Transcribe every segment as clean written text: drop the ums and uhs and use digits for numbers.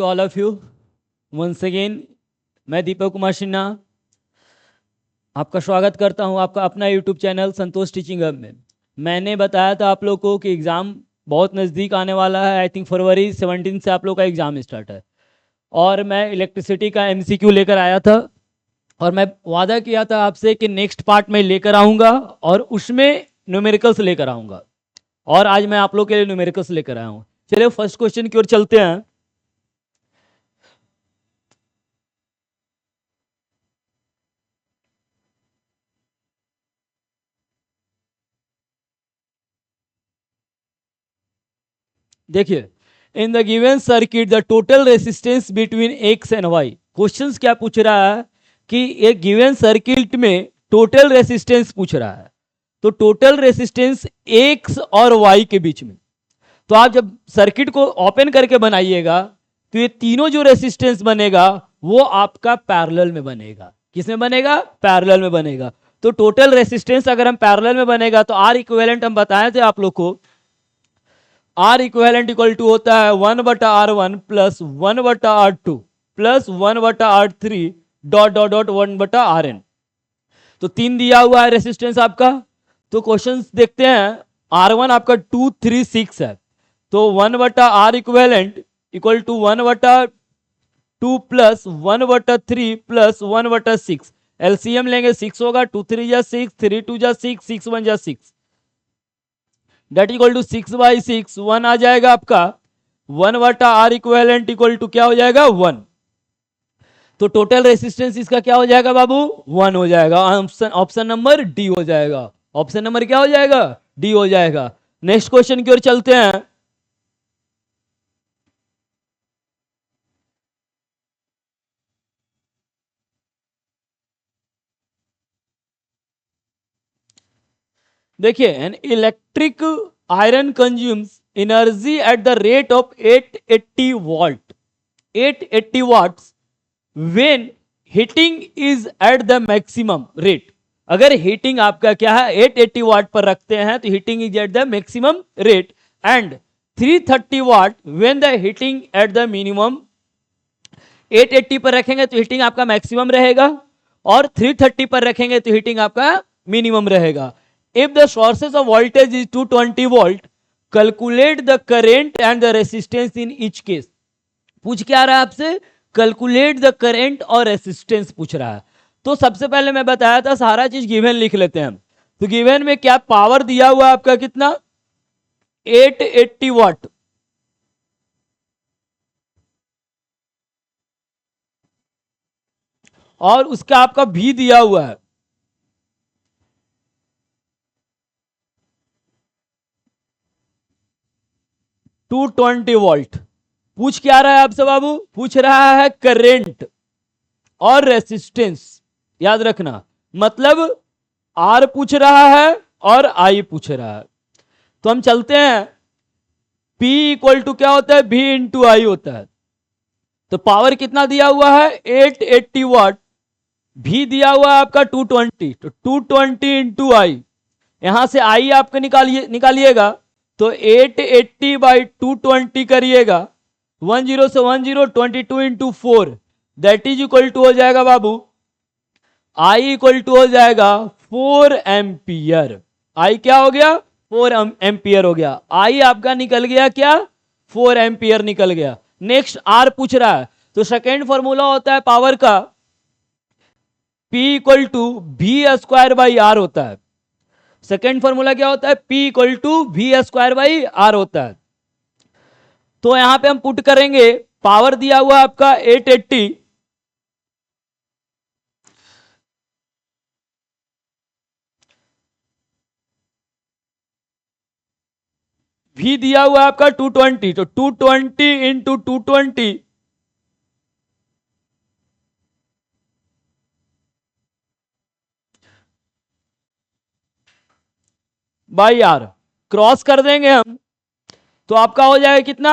To all of you once again. मैं दीपक कुमार सिन्हा आपका स्वागत करता हूं आपका अपना यूट्यूब चैनल संतोष टीचिंग हब में। मैंने बताया था आप लोगों को कि एग्ज़ाम बहुत नज़दीक आने वाला है। आई थिंक फरवरी 17 से आप लोग का एग्ज़ाम स्टार्ट है और मैं इलेक्ट्रिसिटी का एमसीक्यू लेकर आया था और मैं वादा किया था आपसे कि नेक्स्ट पार्ट में लेकर आऊँगा और उसमें न्यूमेरिकल्स लेकर आऊँगा और आज मैं आप लोग के लिए न्यूमेरिकल्स लेकर आया हूँ। चलिए फर्स्ट क्वेश्चन की ओर चलते हैं। देखिए, in the given circuit the total resistance between X and Y. Questions क्या पूछ रहा है कि एक गिवन सर्किट में टोटल रेसिस्टेंस पूछ रहा है, तो टोटल रेसिस्टेंस एक्स और वाई के बीच में। तो आप जब सर्किट को ओपन करके बनाइएगा तो ये तीनों जो रेसिस्टेंस बनेगा वो आपका पैरेलल में बनेगा। किसमें बनेगा? पैरेलल में बनेगा। तो टोटल रेसिस्टेंस अगर हम पैरेलल में बनेगा तो आर इक्विवेलेंट हम बताए थे आप लोग को, आर इक्विवेलेंट इक्वल टू होता है 1/R1 plus 1/R2 plus 1/R3 dot dot dot 1/Rn। तो 3 दिया हुआ है रेसिस्टेंस आपका। तो क्वेश्चन देखते हैं। R1 आपका 236 है, तो 1/R equivalent equal to 1/2 plus 1/3 plus 1/6। LCM लेंगे 6 होगा, 2 3 जा 6, 3 2 जा 6, 6 1 जा 6, डेट इक्वल टू 6/6। 1 आ जाएगा आपका। 1/R इक्विवेलेंट इक्वल टू क्या हो जाएगा? 1। तो टोटल रेसिस्टेंस इसका क्या हो जाएगा बाबू? 1 हो जाएगा। ऑप्शन नंबर डी हो जाएगा। ऑप्शन नंबर क्या हो जाएगा? डी हो जाएगा। नेक्स्ट क्वेश्चन की ओर चलते हैं। देखिए, an electric iron consumes energy at the rate of 880 watt 880 watts when heating is at the maximum rate. अगर हीटिंग आपका क्या है 880 वाट पर रखते हैं तो heating is at the maximum rate, and 330 watt when the heating at the minimum. 880 पर रखेंगे तो हीटिंग आपका मैक्सिमम रहेगा और 330 पर रखेंगे तो हीटिंग आपका मिनिमम रहेगा। If the sources of voltage is 220 volt, calculate the current and the resistance in each case. पूछ क्या रहा है आपसे? कैलकुलेट द करंट और रेसिस्टेंस पूछ रहा है। तो सबसे पहले मैं बताया था सारा चीज गिवन लिख लेते हैं। तो गिवन में क्या पावर दिया हुआ है आपका? कितना? 880 वाट। और उसका आपका भी दिया हुआ है 220 वोल्ट। पूछ क्या रहा है आपसे बाबू? पूछ रहा है करंट और रेसिस्टेंस। याद रखना, मतलब आर पूछ रहा है और आई पूछ रहा है। तो हम चलते हैं। P इक्वल टू क्या होता है? V इंटू आई होता है। तो पावर कितना दिया हुआ है? 880 वाट। भी दिया हुआ है आपका 220, तो 220 इंटू आई। यहां से आई आपको निकालिएगा तो 880 बाई 220 करिएगा, 10 से 10, 22 into 4, that is equal to हो जाएगा बाबू, आई इक्वल टू हो जाएगा 4 एम्पियर। आई क्या हो गया? 4 एम्पियर हो गया। आई आपका निकल गया क्या? 4 एम्पियर निकल गया। नेक्स्ट आर पूछ रहा है, तो सेकेंड फॉर्मूला होता है पावर का P equal to V square by R होता है। सेकेंड फॉर्मूला क्या होता है? P equal to V square by R होता है। तो यहां पे हम पुट करेंगे, पावर दिया हुआ आपका 880, भी दिया हुआ आपका 220, तो 220 इंटू 220 बाई आर, क्रॉस कर देंगे हम तो आपका हो जाएगा कितना?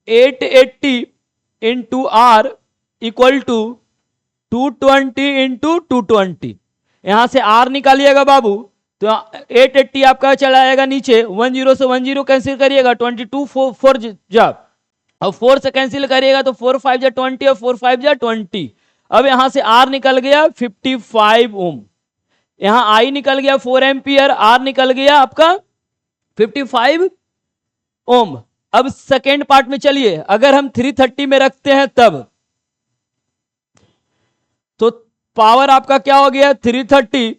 880 into R equal to 220 into 220। यहां से आर निकालिएगा बाबू तो 880 आपका चला आएगा नीचे, 10 से 10 कैंसिल करिएगा, 22 4 जा अब 4 से कैंसिल करिएगा तो 4 5 जा 20 और 4 5 जा 20। अब यहां से आर निकल गया 55 ओम, यहां आई निकल गया 4 एम्पियर, आर निकल गया आपका 55 ओम। अब सेकेंड पार्ट में चलिए, अगर हम 330 में रखते हैं तब तो पावर आपका क्या हो गया 330,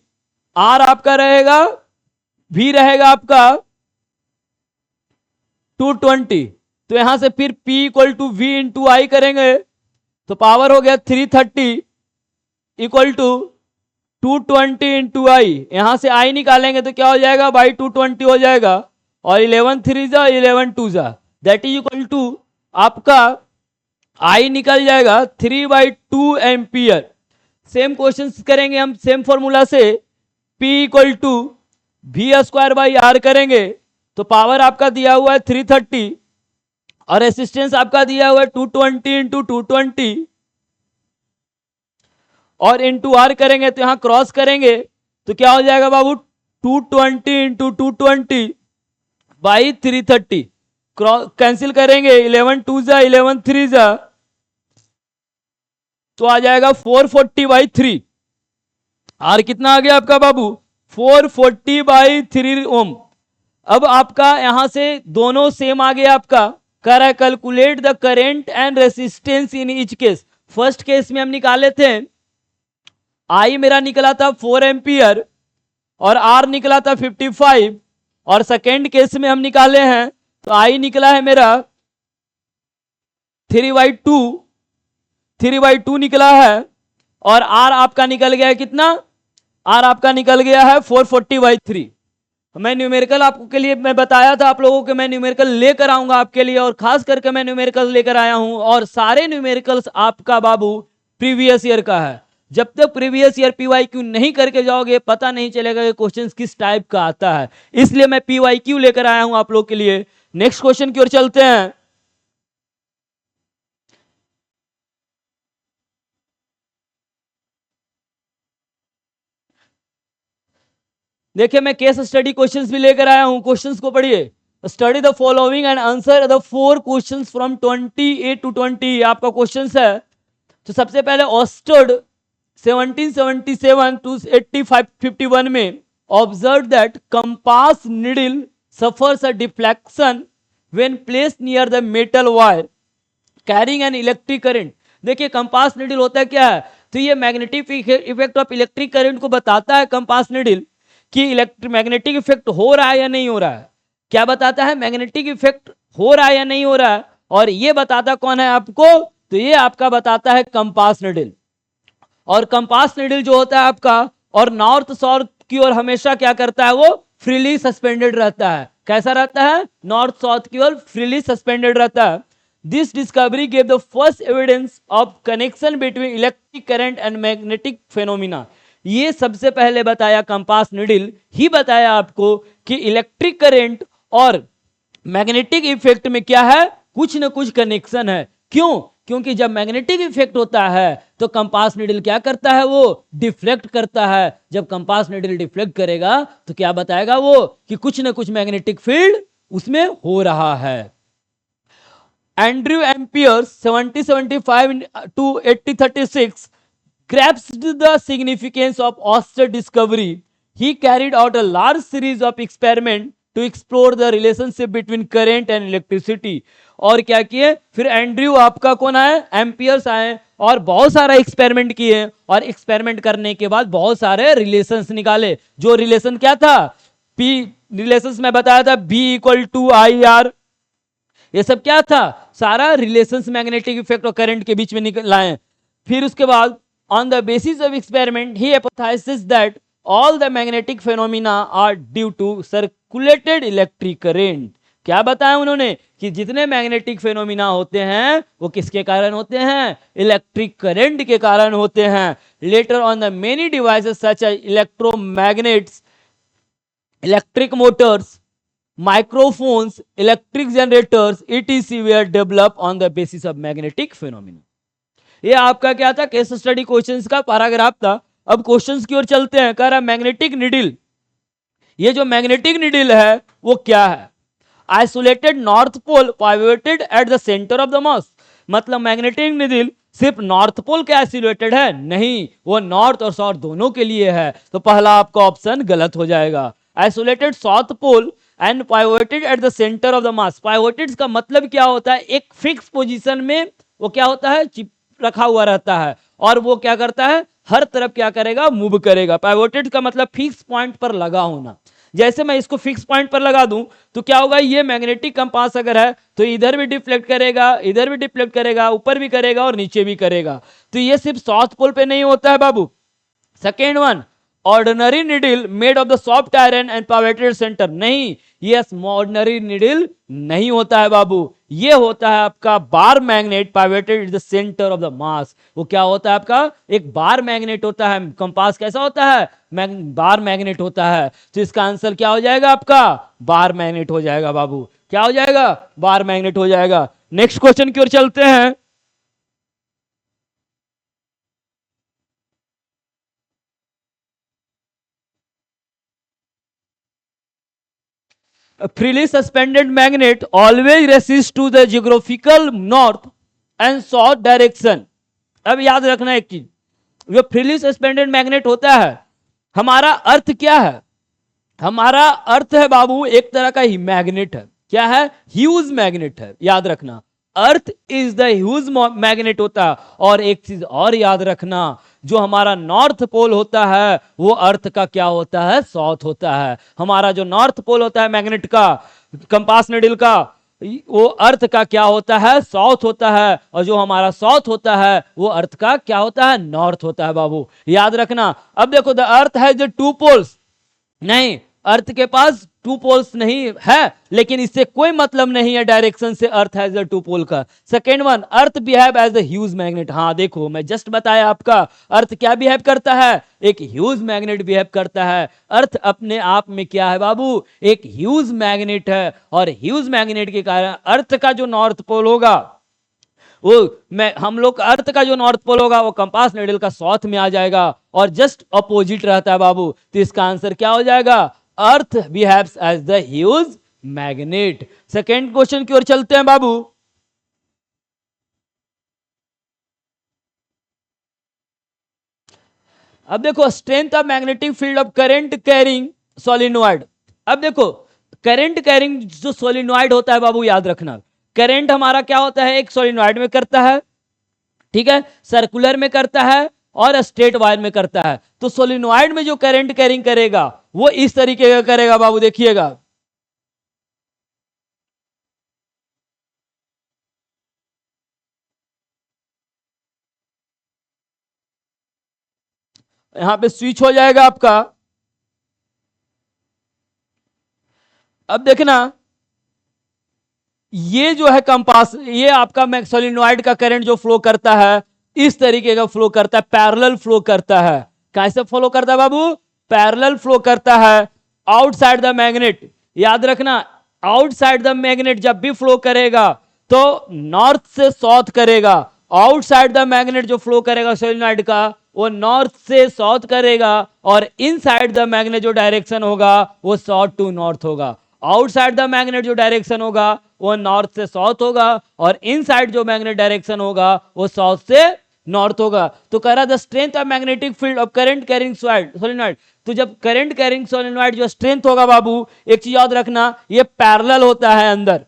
आर आपका रहेगा, भी रहेगा आपका 220। तो यहां से फिर P equal to V into I करेंगे तो पावर हो गया 330 इक्वल टू 220 इंटू आई, यहां से आई निकालेंगे तो क्या हो जाएगा बाई 220 हो जाएगा, और 11 3 जा 11 2 जा दैट इज इक्वल टू आपका आई निकल जाएगा 3/2 एम्पियर। सेम क्वेश्चन करेंगे हम सेम फॉर्मूला से, P equal to V square by R करेंगे तो पावर आपका दिया हुआ है 330 और रेसिस्टेंस आपका दिया हुआ है 220 इंटू 220 और इंटू आर करेंगे तो यहां क्रॉस करेंगे तो क्या हो जाएगा बाबू 220 इंटू 220 बाई 330, कैंसिल करेंगे 11 2 जा 11 3 जा तो आ जाएगा 440/3। आर कितना आ गया आपका बाबू 440/3 ओम। अब आपका यहां से दोनों सेम आ गया आपका, कर है calculate the current and resistance in each case. First case में हम निकाले थे, आई मेरा निकला था 4 एम्पियर और आर निकला था 55, और सेकेंड केस में हम निकाले हैं तो आई निकला है मेरा 3/2 निकला है, और आर आपका निकल गया है कितना, आर आपका निकल गया है 440/3। मैं न्यूमेरिकल आपको के लिए मैं बताया था आप लोगों को मैं न्यूमेरिकल लेकर आऊंगा आपके लिए, और खास करके मैं न्यूमेरिकल लेकर आया हूं, और सारे न्यूमेरिकल्स आपका बाबू प्रीवियस ईयर का है। जब तक प्रीवियस ईयर पीवाईक्यू नहीं करके जाओगे पता नहीं चलेगा कि क्वेश्चन किस टाइप का आता है, इसलिए मैं पीवाईक्यू लेकर आया हूं आप लोग के लिए। नेक्स्ट क्वेश्चन की ओर चलते हैं। देखिए मैं केस स्टडी क्वेश्चंस भी लेकर आया हूं, क्वेश्चंस को पढ़िए। Study the following and answer the 4 questions from 28 to 20 आपका क्वेश्चंस है। तो सबसे पहले ऑस्टर्ड 1777 to 8551 में observe that compass needle suffers a deflection when placed near the metal wire carrying an electric current. देखिए कंपास नीडल होता है क्या है, तो ये magnetic effect of electric current को बताता है कंपास नीडल कि मैग्नेटिक इफेक्ट हो रहा है या नहीं हो रहा है। क्या बताता है, मैग्नेटिक इफेक्ट हो रहा है या नहीं हो रहा है, और ये बताता कौन है आपको, तो ये आपका बताता है कंपास नीडल। और कंपास नीडल जो होता है आपका और नॉर्थ साउथ की ओर हमेशा क्या करता है, वो फ्रीली सस्पेंडेड रहता है। कैसा रहता है, नॉर्थ साउथ की ओर फ्रीली सस्पेंडेड रहता है। This discovery gave the first evidence of connection between electric current and magnetic phenomena. ये सबसे पहले बताया कंपास नीडल ही बताया आपको कि इलेक्ट्रिक करंट और मैग्नेटिक इफेक्ट में क्या है, कुछ ना कुछ कनेक्शन है। क्यों, क्योंकि जब मैग्नेटिक इफेक्ट होता है तो कंपास नीडल क्या करता है, वो डिफ्लेक्ट करता है। जब कंपास नीडल डिफ्लेक्ट करेगा तो क्या बताएगा वो कि कुछ ना कुछ मैग्नेटिक फील्ड उसमें हो रहा है। Andrew ampere 1775 to 1836 grasped the significance of Oersted discovery. He carried out a large series of experiments to explore the relationship between current and electricity. और क्या किए, फिर एंड्रयू आपका कौन आए, एम्पियर्स आए, और बहुत सारा एक्सपेरिमेंट किए, और एक्सपेरिमेंट करने के बाद बहुत सारे रिलेशंस निकाले। जो रिलेशन क्या था, पी रिलेशंस में बताया था B equal to I R, ये सब क्या था, सारा रिलेशंस मैग्नेटिक इफेक्ट और करंट के बीच में लाए। फिर उसके बाद on the basis of experiment he hypothesized that all the magnetic phenomena are due to circulated electric current। क्या बताया उन्होंने कि जितने मैग्नेटिक फेनोमिना होते हैं वो किसके कारण होते हैं, इलेक्ट्रिक करंट के कारण होते हैं। Later on the many devices such as electromagnets, electric motors, microphones, electric generators etc were developed on the basis of magnetic phenomena। ये आपका क्या था, केस स्टडी क्वेश्चंस का पैराग्राफ था। अब क्वेश्चंस की ओर चलते हैं। कह रहा मैग्नेटिक नीडल, ये जो मैग्नेटिक नीडल है वो क्या है। Isolated north pole pivoted at the centre of the mass, मतलब मैग्नेटिक नीडल सिर्फ नॉर्थ पोल के आइसोलेटेड है, नहीं, वो नॉर्थ और साउथ दोनों के लिए है। तो पहला आपका ऑप्शन गलत हो जाएगा। Isolated south pole and pivoted at the centre of the mass, pivoted का मतलब क्या होता है, एक फिक्स पोजीशन में वो क्या होता है, चिप रखा हुआ रहता है, और वो क्या करता है, हर तरफ क्या करेगा, मूव करेगा। पाइवोटेड का मतलब फिक्स पॉइंट पर लगा होना। जैसे मैं इसको फिक्स पॉइंट पर लगा दूं तो क्या होगा, ये मैग्नेटिक कंपास अगर है तो इधर भी डिफ्लेक्ट करेगा, इधर भी डिफ्लेक्ट करेगा, ऊपर भी करेगा और नीचे भी करेगा। तो ये सिर्फ साउथ पोल पे नहीं होता है बाबू। Second one, ordinary needle made of the soft iron and pivoted centre, नहीं, ये ऑर्डिनरी निडल नहीं होता है बाबू, ये होता है आपका bar magnet pivoted at the centre of the मास। वो क्या होता है आपका, एक बार मैग्नेट होता है। कंपास कैसा होता है, बार मैग्नेट होता है। तो इसका आंसर क्या हो जाएगा आपका, बार मैग्नेट हो जाएगा बाबू। क्या हो जाएगा, बार मैग्नेट हो जाएगा। नेक्स्ट क्वेश्चन की ओर चलते हैं। A freely suspended magnet always resists to the geographical north and south direction। अब याद रखना एक चीज, जो फ्रीली सस्पेंडेड मैग्नेट होता है, हमारा अर्थ क्या है, हमारा अर्थ है बाबू एक तरह का ही मैग्नेट है। क्या है, ह्यूज मैग्नेट है, याद रखना, earth is the huge magnet होता है। और एक चीज और याद रखना, जो हमारा नॉर्थ पोल होता है वो अर्थ का क्या होता है, साउथ होता है। हमारा जो नॉर्थ पोल होता है मैग्नेट का, कंपास निडल का, वो अर्थ का क्या होता है, साउथ होता है। और जो हमारा साउथ होता है वो अर्थ का क्या होता है, नॉर्थ होता है बाबू, याद रखना। अब देखो, the earth has two poles, नहीं, अर्थ के पास टू पोल्स नहीं है, लेकिन इससे कोई मतलब नहीं है डायरेक्शन से earth has a two pole का। Second one, earth behave as a huge magnet, हाँ देखो मैं जस्ट बताया आपका, अर्थ क्या बिहेव करता है, एक ह्यूज मैग्नेट बिहेव करता है। अर्थ अपने आप में क्या है बाबू, एक ह्यूज मैग्नेट है। और ह्यूज मैग्नेट के कारण अर्थ का जो नॉर्थ पोल होगा, वो मैं हम लोग अर्थ का जो नॉर्थ पोल होगा वो कंपास निडल का साउथ में आ जाएगा, और जस्ट अपोजिट रहता है बाबू। तो इसका आंसर क्या हो जाएगा, earth behaves as the huge magnet. Second question की ओर चलते हैं बाबू। अब देखो, strength of magnetic field of current carrying solenoid. अब देखो, करंट कैरिंग जो सोलिनॉइड होता है बाबू, याद रखना, करंट हमारा क्या होता है, एक सोलिनॉइड में करता है, ठीक है, सर्कुलर में करता है और स्ट्रेट वायर में करता है। तो सोलिनॉइड में जो करंट कैरिंग करेगा वो इस तरीके का करेगा बाबू, देखिएगा, यहां पे स्विच हो जाएगा आपका। अब देखना, ये जो है कंपास, ये आपका सोलिनॉइड का करंट जो फ्लो करता है इस तरीके का फ्लो करता है, पैरेलल फ्लो करता है। कैसे फ्लो करता है बाबू, पैरेलल फ्लो करता है आउटसाइड द मैग्नेट। याद रखना, आउटसाइड द मैग्नेट जब भी फ्लो करेगा तो नॉर्थ से साउथ करेगा। आउटसाइड द मैग्नेट जो फ्लो करेगा सोलिनॉइड का, वो नॉर्थ से साउथ करेगा, और इनसाइड द मैग्नेट जो डायरेक्शन होगा वो साउथ टू नॉर्थ होगा। आउटसाइड द मैग्नेट जो डायरेक्शन होगा वो नॉर्थ से साउथ होगा, और इनसाइड जो मैग्नेट डायरेक्शन होगा वो साउथ से नॉर्थ होगा। तो कह रहा the strength of magnetic field of current carrying solenoid. तो जब करंट कैरिंग सोलिनॉइड जो स्ट्रेंथ होगा बाबू, एक चीज याद रखना, ये पैरेलल होता है अंदर।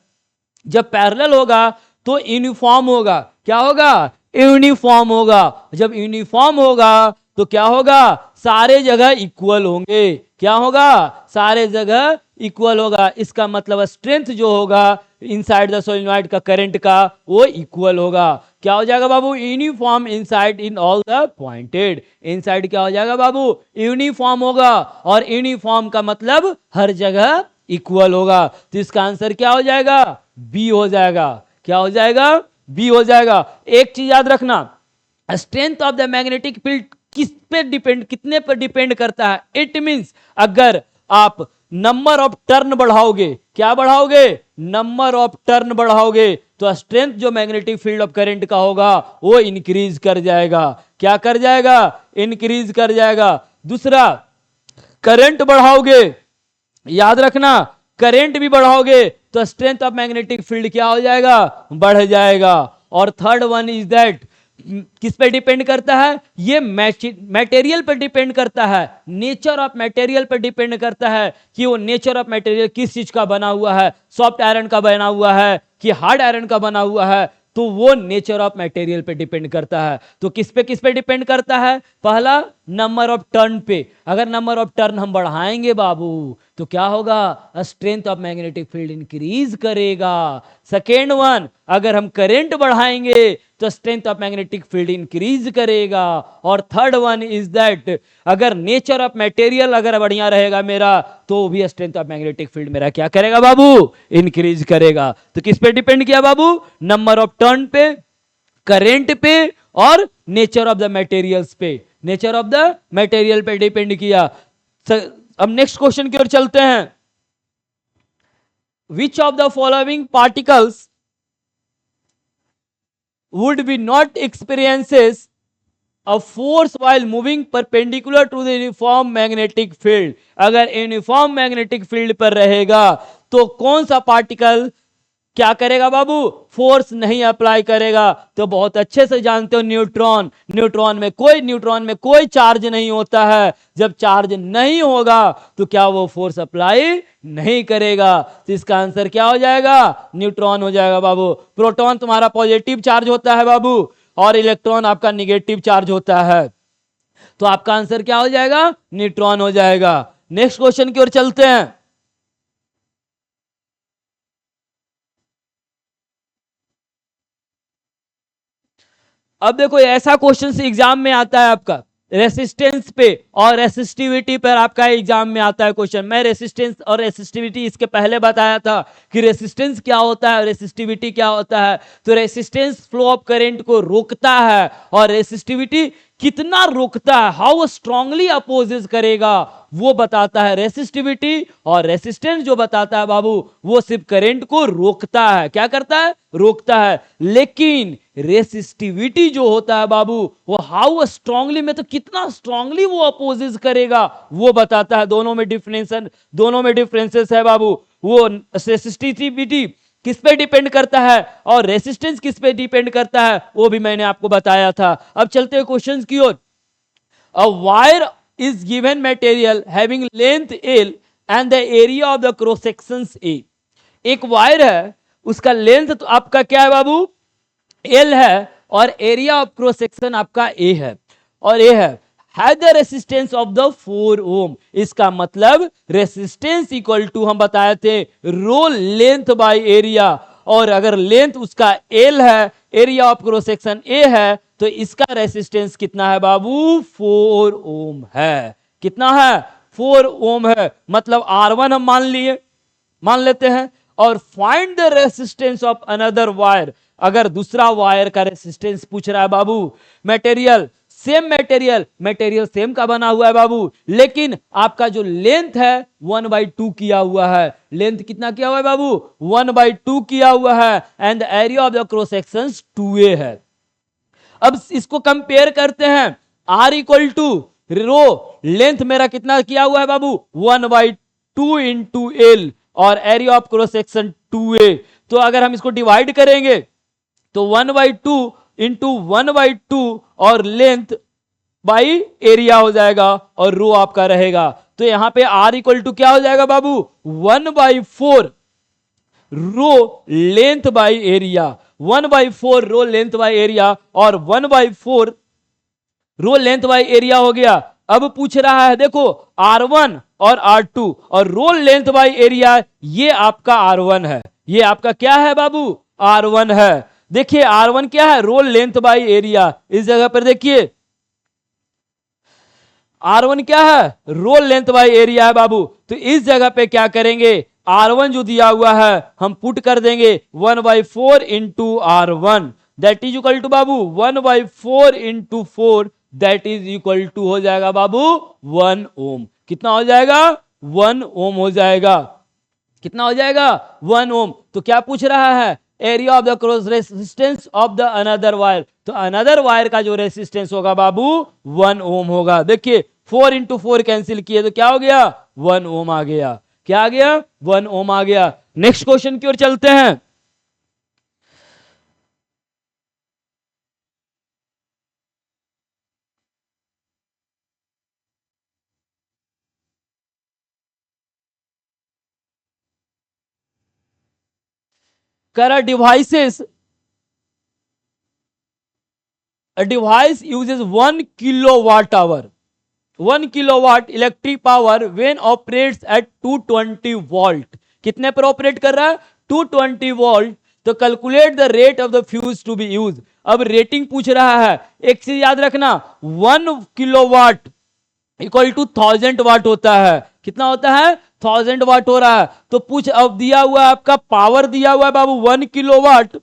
जब पैरेलल होगा तो यूनिफॉर्म होगा। क्या होगा, यूनिफॉर्म होगा। जब यूनिफॉर्म होगा तो क्या होगा, सारे जगह इक्वल होंगे। क्या होगा, सारे जगह इक्वल होगा। इसका मतलब स्ट्रेंथ जो होगा इनसाइड द सोलिनॉइड का करंट का, वो इक्वल होगा। क्या हो जाएगा बाबू, uniform inside in all the pointed. इनसाइड क्या हो जाएगा बाबू, यूनिफॉर्म होगा, और यूनिफॉर्म का मतलब हर जगह इक्वल होगा। तो इसका आंसर क्या हो जाएगा, बी हो जाएगा। क्या हो जाएगा, बी हो जाएगा। एक चीज याद रखना, strength of the magnetic field किस पे डिपेंड, कितने पर डिपेंड करता है। इट मींस अगर आप नंबर ऑफ टर्न बढ़ाओगे, क्या बढ़ाओगे, नंबर ऑफ टर्न बढ़ाओगे, तो स्ट्रेंथ जो मैग्नेटिक फील्ड ऑफ करंट का होगा वो इंक्रीज कर जाएगा। क्या कर जाएगा, इंक्रीज कर जाएगा। दूसरा, करंट बढ़ाओगे, याद रखना, करंट भी बढ़ाओगे तो स्ट्रेंथ ऑफ मैग्नेटिक फील्ड क्या हो जाएगा, बढ़ जाएगा। और थर्ड वन इज दैट, किस पे डिपेंड करता है, ये मटेरियल पे डिपेंड करता है, नेचर ऑफ मटेरियल पे डिपेंड करता है कि वो नेचर ऑफ मटेरियल किस चीज का बना हुआ है, सॉफ्ट आयरन का बना हुआ है कि हार्ड आयरन का बना हुआ है, तो वो नेचर ऑफ मटेरियल पे डिपेंड करता है। तो किस पे डिपेंड करता है, पहला नंबर ऑफ टर्न पे, अगर नंबर ऑफ टर्न हम बढ़ाएंगे बाबू तो क्या होगा, strength of magnetic field increase करेगा। सेकेंड वन, अगर हम करंट बढ़ाएंगे तो strength of magnetic field increase करेगा। और थर्ड वन इज दैट, अगर नेचर ऑफ मटेरियल अगर बढ़िया रहेगा मेरा तो भी स्ट्रेंथ ऑफ मैग्नेटिक फील्ड मेरा क्या करेगा बाबू, इंक्रीज करेगा। तो किस पे डिपेंड किया बाबू, नंबर ऑफ टर्न पे, करंट पे और नेचर ऑफ द मटेरियल्स पे, नेचर ऑफ द मटेरियल पे डिपेंड किया। अब नेक्स्ट क्वेश्चन की ओर चलते हैं। Which of the following particles would be not experiences a force while moving perpendicular to the uniform magnetic field। अगर यूनिफॉर्म मैग्नेटिक फील्ड पर रहेगा तो कौन सा पार्टिकल क्या करेगा बाबू, फोर्स नहीं अप्लाई करेगा। तो बहुत अच्छे से जानते हो न्यूट्रॉन, न्यूट्रॉन में कोई चार्ज नहीं होता है। जब चार्ज नहीं होगा तो क्या वो फोर्स अप्लाई नहीं करेगा। तो इसका आंसर क्या हो जाएगा, न्यूट्रॉन हो जाएगा बाबू। प्रोटॉन तुम्हारा पॉजिटिव चार्ज होता है बाबू और इलेक्ट्रॉन आपका निगेटिव चार्ज होता है। तो आपका आंसर क्या हो जाएगा, न्यूट्रॉन हो जाएगा। नेक्स्ट क्वेश्चन की ओर चलते हैं। अब देखो ऐसा क्वेश्चन एग्जाम में आता है आपका रेसिस्टेंस पे और रेसिस्टिविटी पर आपका एग्जाम में आता है क्वेश्चन। मैं रेसिस्टेंस और रेसिस्टिविटी इसके पहले बताया था कि रेसिस्टेंस क्या होता है, रेसिस्टिविटी क्या होता है। तो रेसिस्टेंस फ्लो ऑफ करंट को रोकता है और रेसिस्टिविटी कितना रोकता है, हाउ स्ट्रांगली अपोजेस करेगा वो बताता है रेसिस्टिविटी। और रेसिस्टेंस जो बताता है बाबू वो सिर्फ करंट को रोकता है, क्या करता है, रोकता है। लेकिन रेसिस्टिविटी जो होता है बाबू वो हाउ स्ट्रांगली में, तो कितना स्ट्रांगली वो अपोजेस करेगा वो बताता है। दोनों में डिफरेंसेस है बाबू। वो रेसिस्टिविटी किस पे डिपेंड करता है और रेसिस्टेंस किस पे डिपेंड करता है वो भी मैंने आपको बताया था। अब चलते हैं क्वेश्चंस की ओर। A wire is given material having length L and the area of the cross sections A। एक वायर है, उसका लेंथ तो आपका क्या है बाबू, L है और एरिया ऑफ क्रॉस सेक्शन आपका A है और A है। है द रेसिस्टेंस ऑफ द 4 ओम। इसका मतलब रेसिस्टेंस इक्वल टू हम बताए थे रो लेंथ बाय एरिया। और अगर लेंथ उसका L है, area of cross section A है, तो इसका रेसिस्टेंस कितना है बाबू, 4 ओम है। कितना है, 4 ओम है। मतलब R1 हम मान लेते हैं। और find the resistance of another wire. अगर दूसरा वायर का रेसिस्टेंस पूछ रहा है बाबू, मटेरियल सेम का बना हुआ है बाबू, लेकिन आपका जो लेंथ है 1/2 किया हुआ है। लेंथ कितना किया हुआ है बाबू, 1/2 किया हुआ है and area of the cross section 2A है। अब इसको कंपेयर करते हैं, R equal to rho, length मेरा कितना किया हुआ है बाबू, 1/2 इंटू L और area of cross section 2A। तो अगर हम इसको डिवाइड करेंगे तो 1/2 इंटू 1/2 और लेंथ बाई एरिया हो जाएगा और रो आपका रहेगा। तो यहां पे R इक्वल टू क्या हो जाएगा बाबू, 1/4 rho length by area, 1/4 rho length by area और 1/4 रो लेंथ बाई एरिया हो गया। अब पूछ रहा है देखो R1 और R2 और रो लेंथ बाई एरिया, ये आपका R1 है, ये आपका क्या है बाबू, R1 है। देखिए R1 क्या है, रोल लेंथ बाई एरिया। इस जगह पर देखिए R1 क्या है, रोल लेंथ बाई एरिया है बाबू। तो इस जगह पे क्या करेंगे, R1 जो दिया हुआ है हम पुट कर देंगे 1/4 into R1 that is equal to बाबू 1/4 into 4 that is equal to हो जाएगा बाबू 1 ओम। कितना हो जाएगा, 1 ओम हो जाएगा। कितना हो जाएगा, 1 ओम। तो क्या पूछ रहा है, area of the cross resistance of the another wire. तो अनदर वायर का जो रेसिस्टेंस होगा बाबू 1 ओम होगा। देखिए 4 इंटू 4 कैंसिल किए तो क्या हो गया, 1 ओम आ गया। क्या आ गया? 1 ओम आ गया। नेक्स्ट क्वेश्चन की ओर चलते हैं। कह रहा devices, a device uses 1 kilowatt hour, 1 kilowatt electric power when operates at 220 volt. कितने पर ऑपरेट कर रहा है? 220 वोल्ट। तो calculate the rate of the fuse to be use. अब रेटिंग पूछ रहा है। एक चीज याद रखना, 1 किलोवाट इक्वल टू 1000 वाट होता है। कितना होता है? 1000 वाट हो रहा है। तो पूछ, अब दिया हुआ है आपका पावर, दिया हुआ है बाबू 1 किलोवाट,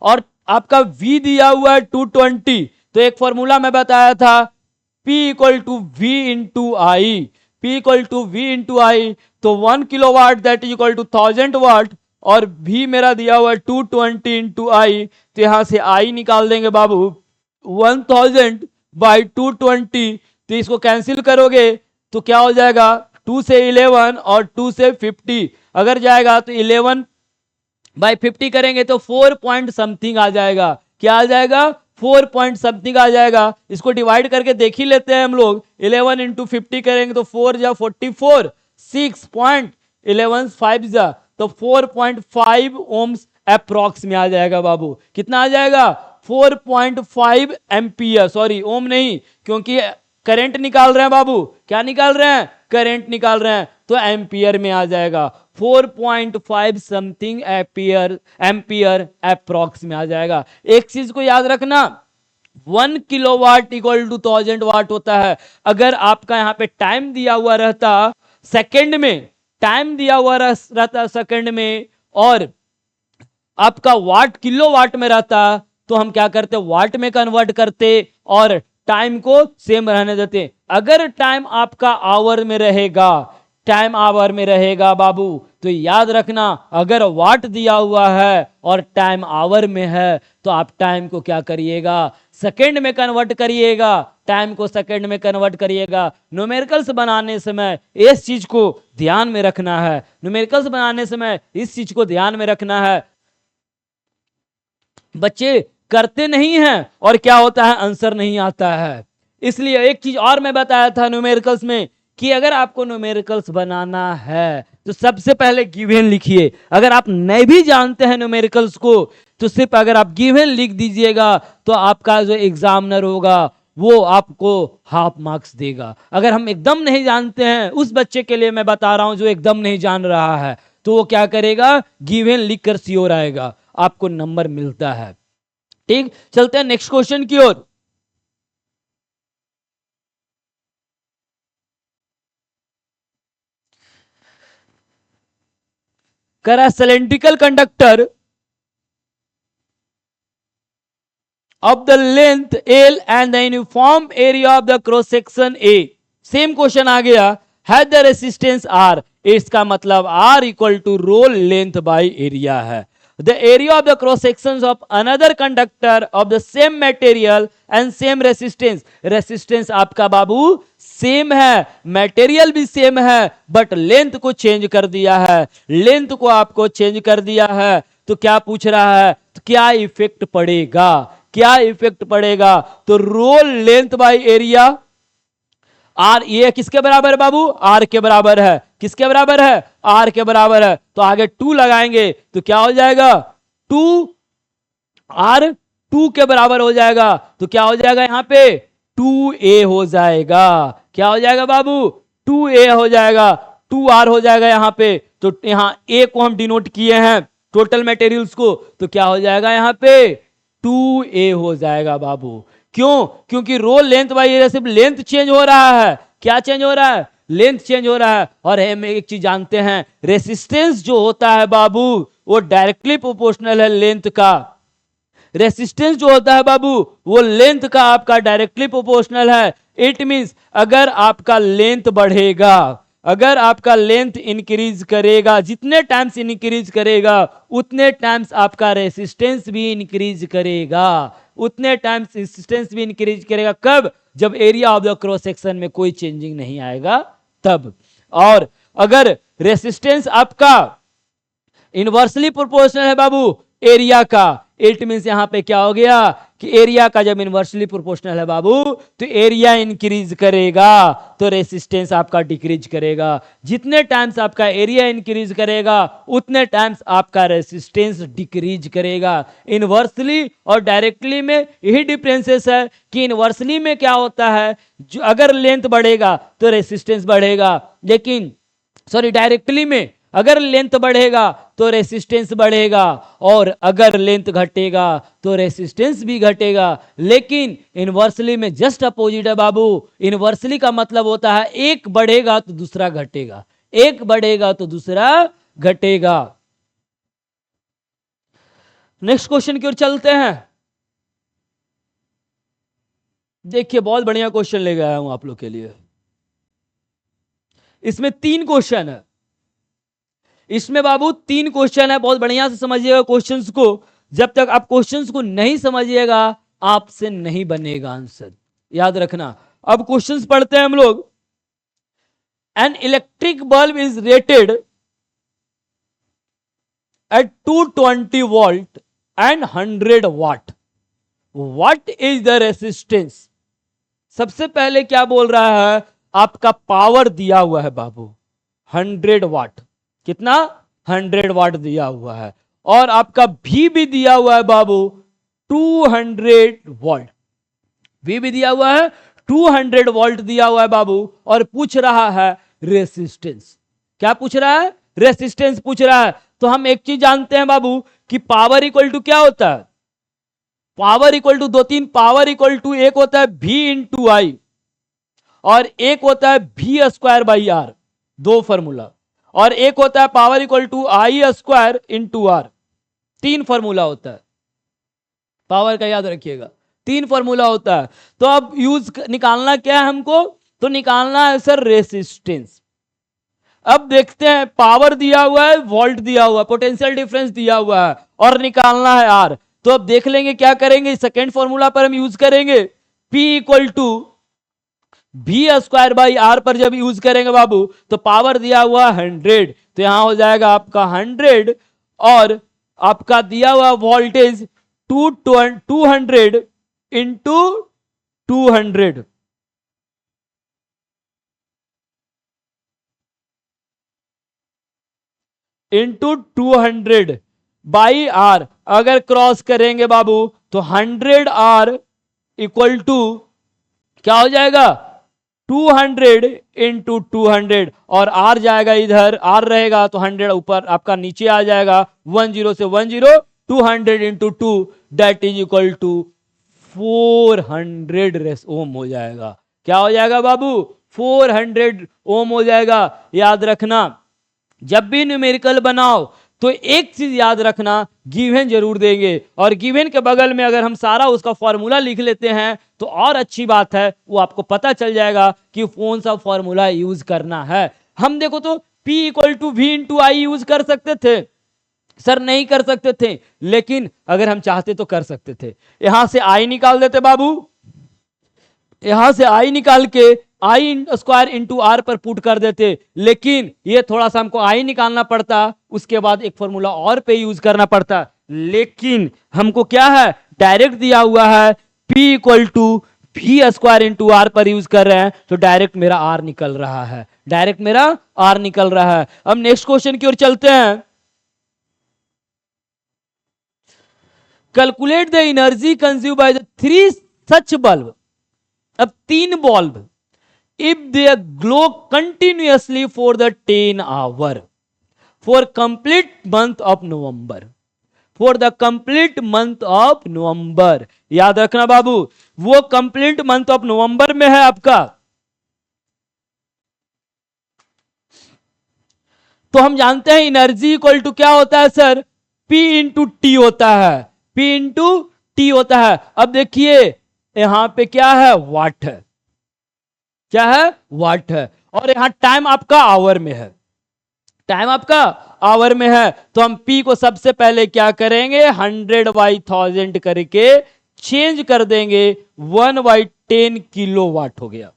और आपका V दिया हुआ है 220। तो एक फॉर्मूला मैं बताया था, P equal to V into I, P equal to V into I. तो 1 kilowatt that is equal to 1000 watt, और V मेरा दिया हुआ है 220 इंटू आई। तो यहां से I निकाल देंगे बाबू, 1000 बाई 220। तो इसको कैंसिल करोगे तो क्या हो जाएगा? 2 से 11 और 2 से 50 अगर जाएगा तो 11 बाई 50 करेंगे तो 4 पॉइंट समथिंग आ जाएगा। क्या आ जाएगा? 4 पॉइंट समथिंग आ जाएगा। इसको डिवाइड करके देख ही लेते हैं हम लोग। 11 इंटू 50 करेंगे तो 4 जा 44, 6.11 5 जा, तो 4.5 ओम्स अप्रॉक्स में आ जाएगा बाबू। कितना आ जाएगा? 4.5 एम्पियर, सॉरी ओम नहीं, क्योंकि करंट निकाल रहे हैं बाबू। क्या निकाल रहे हैं? करंट निकाल रहे हैं, तो एम्पियर में आ जाएगा। 4.5 समथिंग एम्पियर अप्रॉक्स में आ जाएगा। एक चीज को याद रखना, 1 किलोवाट इक्वल टू 1000 वाट होता है। अगर आपका यहां पे टाइम दिया हुआ रहता सेकंड में, टाइम दिया हुआ रहता सेकंड में, और आपका वाट किलो वाट में रहता, तो हम क्या करते? वाट में कन्वर्ट करते और टाइम को सेम रहने देते। अगर टाइम आपका आवर में रहेगा, टाइम आवर में रहेगा बाबू, तो याद रखना, अगर वाट दिया हुआ है और टाइम आवर में है तो आप टाइम को क्या करिएगा? सेकंड में कन्वर्ट करिएगा, टाइम को सेकंड में कन्वर्ट करिएगा। न्यूमेरिकल्स बनाने समय इस चीज को ध्यान में रखना है, न्यूमेरिकल्स बनाने समय इस चीज को ध्यान में रखना है। बच्चे करते नहीं हैं और क्या होता है? आंसर नहीं आता है। इसलिए एक चीज और मैं बताया था न्यूमेरिकल्स में, कि अगर आपको न्यूमेरिकल्स बनाना है तो सबसे पहले गिवन लिखिए। अगर आप नहीं भी जानते हैं न्यूमेरिकल्स को, तो सिर्फ अगर आप गिवन लिख दीजिएगा तो आपका जो एग्जामिनर होगा वो आपको हाफ मार्क्स देगा। अगर हम एकदम नहीं जानते हैं, उस बच्चे के लिए मैं बता रहा हूं जो एकदम नहीं जान रहा है, तो वो क्या करेगा? गिवन लिख कर श्योर आएगा, आपको नंबर मिलता है। ठीक, चलते हैं नेक्स्ट क्वेश्चन की ओर। करा cylindrical conductor of the length L and the uniform area of the cross section A, same question आ गया, हैज द रेसिस्टेंस R। इसका मतलब R equal to rho L length by area है। The area of the cross sections of another conductor of the same material and same resistance, resistance आपका बाबू same है, material भी same है, but length को change कर दिया है, लेंथ को आपको चेंज कर दिया है। तो क्या पूछ रहा है? तो क्या इफेक्ट पड़ेगा? क्या इफेक्ट पड़ेगा? तो rho length by area, R, ये किसके बराबर है बाबू? आर के बराबर है। किसके बराबर है? आर के बराबर है। तो आगे 2 लगाएंगे तो क्या हो जाएगा? 2 आर 2 के बराबर हो जाएगा। तो क्या हो जाएगा यहां पे? 2a हो जाएगा। क्या हो जाएगा बाबू? 2a हो जाएगा, 2r हो जाएगा यहां पे। तो यहां a को हम डिनोट किए हैं टोटल मटेरियल्स को, तो क्या हो जाएगा यहां पे? 2a हो जाएगा बाबू। क्यों? क्योंकि रोल लेंथ बाई एरिया सिर्फ लेंथ चेंज हो रहा है। क्या चेंज हो रहा है? लेंथ चेंज हो रहा है। और हम एक चीज जानते हैं, रेसिस्टेंस जो होता है बाबू वो डायरेक्टली प्रोपोर्शनल है लेंथ का। रेसिस्टेंस जो होता है बाबू वो लेंथ का आपका डायरेक्टली प्रोपोर्शनल है। इट मींस अगर आपका लेंथ बढ़ेगा, अगर आपका लेंथ इंक्रीज करेगा, जितने टाइम्स इंक्रीज करेगा उतने टाइम्स आपका रेसिस्टेंस भी इंक्रीज करेगा, उतने टाइम्स रेसिस्टेंस भी इंक्रीज करेगा। कब? जब area of the cross section में कोई चेंजिंग नहीं आएगा तब। और अगर रेसिस्टेंस आपका इनवर्सली प्रोपोर्शनल है बाबू एरिया का, इट मींस यहां पे क्या हो गया कि एरिया का जब इनवर्सली प्रोपोर्शनल है बाबू तो एरिया इंक्रीज करेगा तो रेसिस्टेंस आपका डिक्रीज करेगा। जितने टाइम्स आपका एरिया इंक्रीज करेगा उतने टाइम्स आपका रेसिस्टेंस डिक्रीज करेगा। इनवर्सली और डायरेक्टली में यही डिफरेंसेस है कि इनवर्सली में क्या होता है, जो अगर लेंथ बढ़ेगा तो रेसिस्टेंस बढ़ेगा, लेकिन डायरेक्टली में अगर लेंथ बढ़ेगा तो रेसिस्टेंस बढ़ेगा और अगर लेंथ घटेगा तो रेसिस्टेंस भी घटेगा। लेकिन इनवर्सली में जस्ट अपोजिट है बाबू। इनवर्सली का मतलब होता है एक बढ़ेगा तो दूसरा घटेगा, एक बढ़ेगा तो दूसरा घटेगा। नेक्स्ट क्वेश्चन की ओर चलते हैं। देखिए बहुत बढ़िया क्वेश्चन लेके आया हूं आप लोग के लिए। इसमें 3 क्वेश्चन है, इसमें बाबू 3 क्वेश्चन है। बहुत बढ़िया से समझिएगा क्वेश्चंस को। जब तक आप क्वेश्चंस को नहीं समझिएगा आपसे नहीं बनेगा आंसर, याद रखना। अब क्वेश्चंस पढ़ते हैं हम लोग। An electric bulb is rated at 220 volt and 100 watt, what is the resistance. सबसे पहले क्या बोल रहा है, आपका पावर दिया हुआ है बाबू 100 वाट, कितना 100 वाट दिया हुआ है, और आपका भी दिया हुआ है बाबू 200 वोल्ट, भी दिया हुआ है 200 वोल्ट दिया हुआ है बाबू। और पूछ रहा है रेसिस्टेंस। क्या पूछ रहा है, रेसिस्टेंस पूछ रहा है। तो हम एक चीज जानते हैं बाबू कि पावर इक्वल टू क्या होता है, power equal to 2-3, power equal to एक होता है V इंटू आई और एक होता है V square by R, 2 formula, और एक होता है power equal to I square into R, 3 formula होता है पावर का, याद रखिएगा 3 फॉर्मूला होता है। तो अब यूज निकालना क्या है हमको, तो निकालना है सर रेसिस्टेंस। अब देखते हैं पावर दिया हुआ है, वोल्ट दिया हुआ है, पोटेंशियल डिफरेंस दिया हुआ है और निकालना है आर। तो अब देख लेंगे क्या करेंगे, सेकेंड फॉर्मूला पर हम यूज करेंगे P equal to V square by R पर जब यूज करेंगे बाबू तो पावर दिया हुआ 100, तो यहां हो जाएगा आपका 100 और आपका दिया हुआ voltage 200 into 200 into 200 by R. अगर क्रॉस करेंगे बाबू तो 100 आर इक्वल टू क्या हो जाएगा 200 इंटू 200 और आर जाएगा इधर, आर रहेगा तो 100 ऊपर आपका नीचे आ जाएगा, 10 से 10, 200 into 2 that is equal to 400 ohm हो जाएगा। क्या हो जाएगा बाबू 400 ओम हो जाएगा। याद रखना जब भी न्यूमेरिकल बनाओ तो एक चीज याद रखना, गिवन जरूर देंगे और गिवन के बगल में अगर हम सारा उसका फॉर्मूला लिख लेते हैं तो और अच्छी बात है, वो आपको पता चल जाएगा कि कौन सा फॉर्मूला यूज करना है। हम देखो तो P equal to V into I use कर सकते थे सर, नहीं कर सकते थे, लेकिन अगर हम चाहते तो कर सकते थे। यहां से आई निकाल देते बाबू, यहां से आई निकाल के आई स्क्वायर इंटू आर पर पुट कर देते, लेकिन ये थोड़ा सा हमको आई निकालना पड़ता, उसके बाद एक फॉर्मूला और पे यूज करना पड़ता। लेकिन हमको क्या है डायरेक्ट दिया हुआ है P equal to V square into R पर यूज कर रहे हैं तो डायरेक्ट मेरा आर निकल रहा है, डायरेक्ट मेरा आर निकल रहा है। अब नेक्स्ट क्वेश्चन की ओर चलते हैं। Calculate the energy consume by the 3 such bulb. अब 3 bulb if they glow continuously for the 10 hour for complete month of November, for the complete month of November। याद रखना बाबू वो कंप्लीट मंथ ऑफ नवंबर में है आपका। तो हम जानते हैं एनर्जी इक्वल टू क्या होता है सर, P इंटू टी होता है, P इंटू टी होता है। अब देखिए यहां पे क्या है वाट है, क्या है वाट है, और यहां टाइम आपका आवर में है, टाइम आपका आवर में है। तो हम P को सबसे पहले क्या करेंगे 100/1000 करके चेंज कर देंगे, 1/10 किलो वाट हो गया।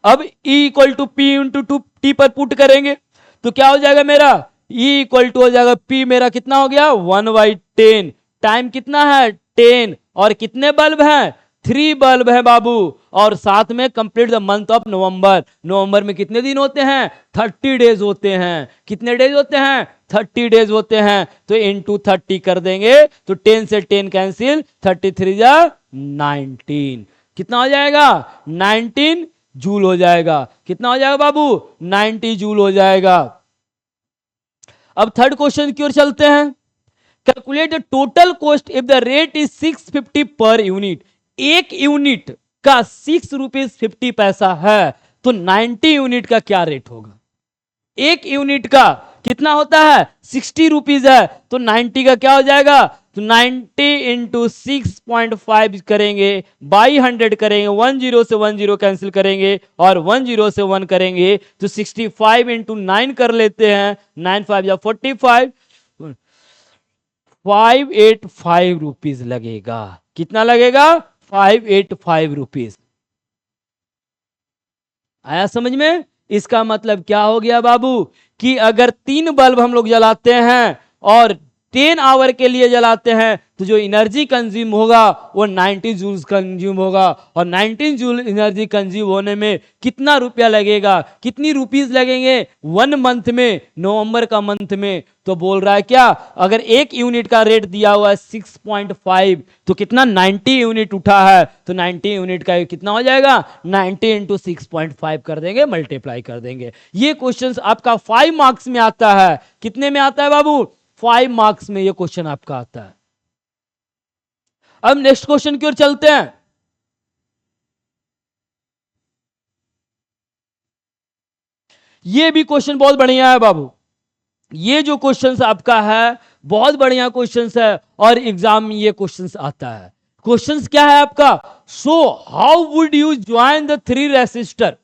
अब E equal to P into two T पर पुट करेंगे तो क्या हो जाएगा मेरा, E इक्वल टू हो जाएगा P मेरा कितना हो गया 1/10, टाइम कितना है 10, और कितने बल्ब हैं 3 बल्ब है बाबू, और साथ में complete the month of November, नवंबर में कितने दिन होते हैं 30 डेज होते हैं, कितने डेज होते हैं 30 डेज होते हैं, तो इनटू 30 कर देंगे तो 10 से 10 कैंसिल, 33 जा 19, कितना हो जाएगा 19 जूल हो जाएगा, कितना हो जाएगा बाबू 90 जूल हो जाएगा। अब थर्ड क्वेश्चन की ओर चलते हैं, calculate the total cost if the rate is 650 per unit, एक यूनिट का 6 रुपीज 50 पैसा है तो 90 यूनिट का क्या रेट होगा, एक यूनिट का कितना होता है 60 रुपीज है तो 90 का क्या हो जाएगा, तो 90 इंटू 6.5 करेंगे बाई 100 करेंगे, 10 से 10 कैंसिल करेंगे और 10 से 1 करेंगे तो 65 इंटू 9 कर लेते हैं, 9 5 या 45, 585 रुपीज लगेगा, कितना लगेगा 585 रुपीज। आया समझ में, इसका मतलब क्या हो गया बाबू कि अगर 3 बल्ब हम लोग जलाते हैं और 10 आवर के लिए जलाते हैं तो जो एनर्जी कंज्यूम होगा वो 90 जूल्स कंज्यूम होगा, और 19 जूल एनर्जी कंज्यूम होने में कितना रुपया लगेगा, कितनी रुपीस लगेंगे 1 मंथ में, नवंबर का मंथ में, तो बोल रहा है क्या अगर एक यूनिट का रेट दिया हुआ है 6.5 तो कितना 90 यूनिट उठा है तो 90 यूनिट का कितना हो जाएगा 90 इंटू 6.5 कर देंगे, मल्टीप्लाई कर देंगे। ये क्वेश्चन आपका 5 मार्क्स में आता है, कितने में आता है बाबू 5 मार्क्स में ये क्वेश्चन आपका आता है। अब नेक्स्ट क्वेश्चन की ओर चलते हैं, ये भी क्वेश्चन बहुत बढ़िया है बाबू, ये जो क्वेश्चन आपका है बहुत बढ़िया क्वेश्चन है और एग्जाम में ये क्वेश्चन आता है। क्वेश्चन क्या है आपका, so how would you join the 3 resistor,